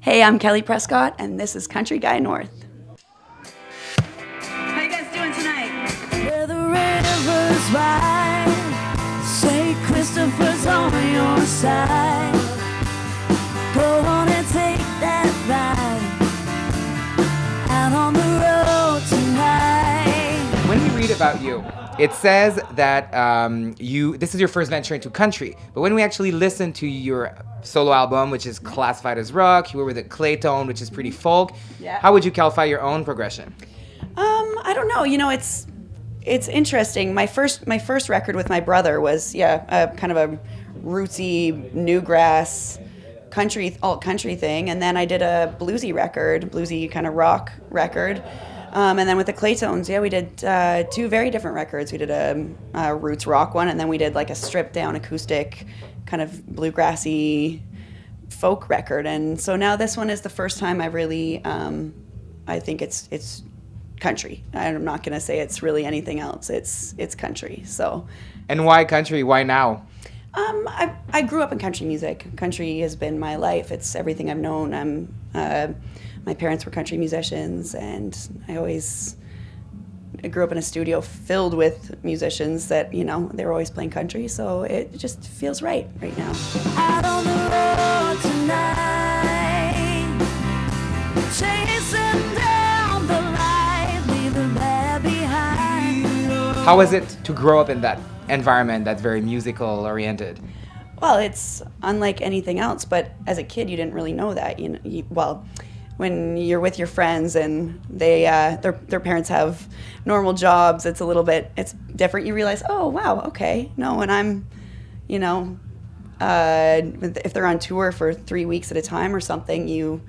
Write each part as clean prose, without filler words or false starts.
Hey, I'm Kelly Prescott, and this is Country Guy North. How you guys doing tonight? Where the river's wide, St. Christopher's on your side. Go on and take that ride out on the road tonight. When we read about you, it says that this is your first venture into country. But when we actually listen to your solo album, which is classified as rock, you were with a Claytone, which is pretty folk. Yeah. How would you qualify your own progression? I don't know. You know, it's interesting. My first record with my brother was kind of a rootsy newgrass alt country thing, and then I did a bluesy kind of rock record. And then with the Claytones, we did two very different records. We did a roots rock one, and then we did like a stripped down acoustic kind of bluegrassy folk record. And so now this one is the first time I really, I think it's country. I'm not going to say it's really anything else. It's country. So. And why country? Why now? I grew up in country music. Country has been my life. It's everything I've known. My parents were country musicians, and I grew up in a studio filled with musicians that, you know, they were always playing country, so it just feels right now. Out on the road tonight, chasing down the light, leave the bad behind. How was it to grow up in that environment that's very musical oriented? Well, it's unlike anything else, but as a kid, you didn't really know that. When you're with your friends and they their parents have normal jobs, it's different. You realize, oh wow, okay, no, when I'm, if they're on tour for 3 weeks at a time or something, you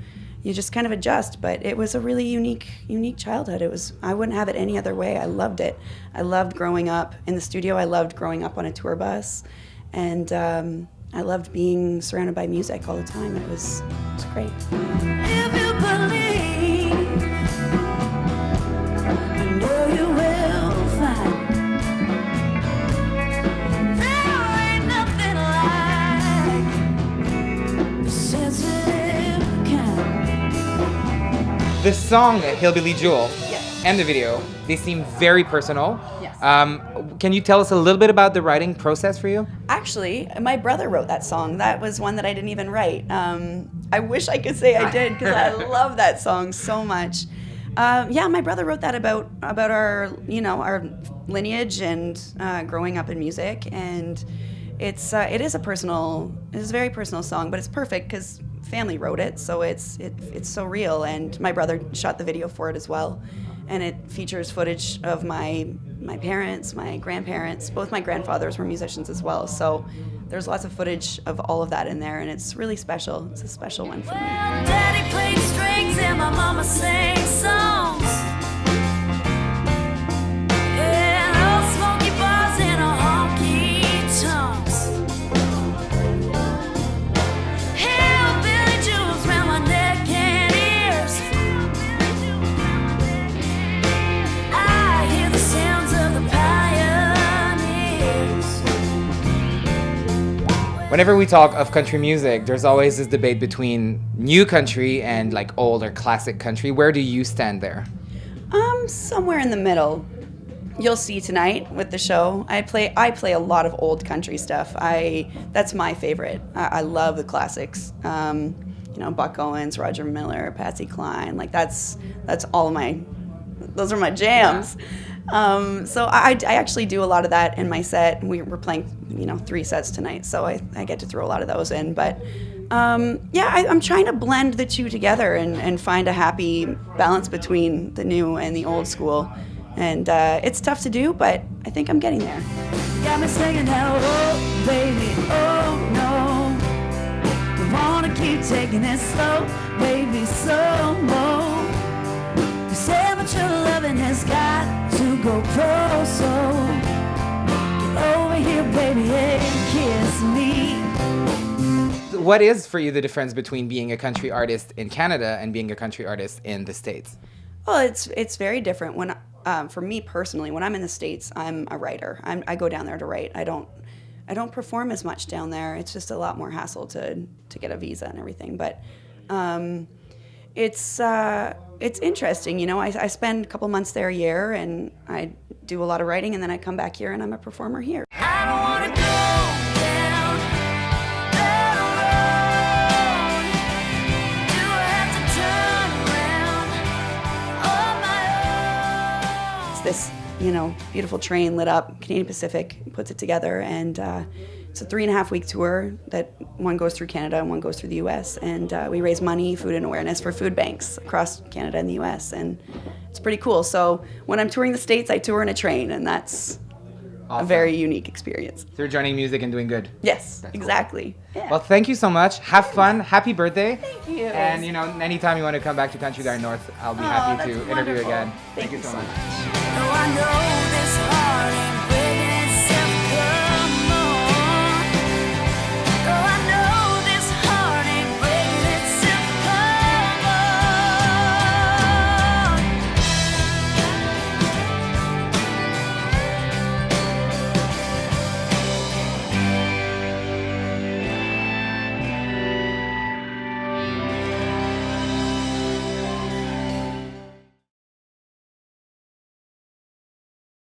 just kind of adjust. But it was a really unique childhood. I wouldn't have it any other way. I loved it. I loved growing up in the studio. I loved growing up on a tour bus, and I loved being surrounded by music all the time. It was great. If you believe, I know you will find there ain't nothing like the sensitive kind. The song Hillbilly Jewel Yes. and the video, they seem very personal. Yes. Can you tell us a little bit about the writing process for you? Actually, my brother wrote that song. That was one that I didn't even write. I wish I could say I did, because I love that song so much. My brother wrote that about our lineage and growing up in music, and it is a very personal song, but it's perfect because family wrote it, so it's so real. And my brother shot the video for it as well, and it features footage of my parents, my grandparents. Both my grandfathers were musicians as well, so there's lots of footage of all of that in there, and it's really special. It's a special one for me. Well, Daddy played strings and my mama sang songs. And old smoky bars and honky tonks. Hillbilly jewels round my neck and ears. I hear the sounds of the pioneers. Whenever we talk of country music, there's always this debate between new country and like old or classic country. Where do you stand there? Somewhere in the middle. You'll see tonight with the show. I play a lot of old country stuff. That's my favorite. I love the classics. Buck Owens, Roger Miller, Patsy Cline. Like those are my jams. So I actually do a lot of that in my set. We're playing 3 sets tonight, so I get to throw a lot of those in. But I'm trying to blend the two together and find a happy balance between the new and the old school. And it's tough to do, but I think I'm getting there. Got me singing now, oh baby, oh no. I wanna keep taking it slow, baby, so low. You say that your loving has got to go pro, so get over here, baby, and kiss me. What is for you the difference between being a country artist in Canada and being a country artist in the States? Well, it's very different. When for me personally, when I'm in the States, I'm a writer. I go down there to write. I don't perform as much down there. It's just a lot more hassle to get a visa and everything. But It's interesting, you know. I spend a couple months there a year, and I do a lot of writing, and then I come back here, and I'm a performer here. I don't wanna go down that road. Do I have to turn around on my own? It's this, you know, beautiful train lit up. Canadian Pacific puts it together, and it's a 3.5-week tour that one goes through Canada and one goes through the U.S. And we raise money, food and awareness for food banks across Canada and the U.S. And it's pretty cool. So when I'm touring the States, I tour in a train, and that's a very unique experience. So you're joining music and doing good. Yes, That's exactly. Yeah. Well, thank you so much. Have fun. Happy birthday. Thank you. And, you know, anytime you want to come back to Country Garden North, I'll be happy to that's interview wonderful. again. Thank you so so much. No, I know this heart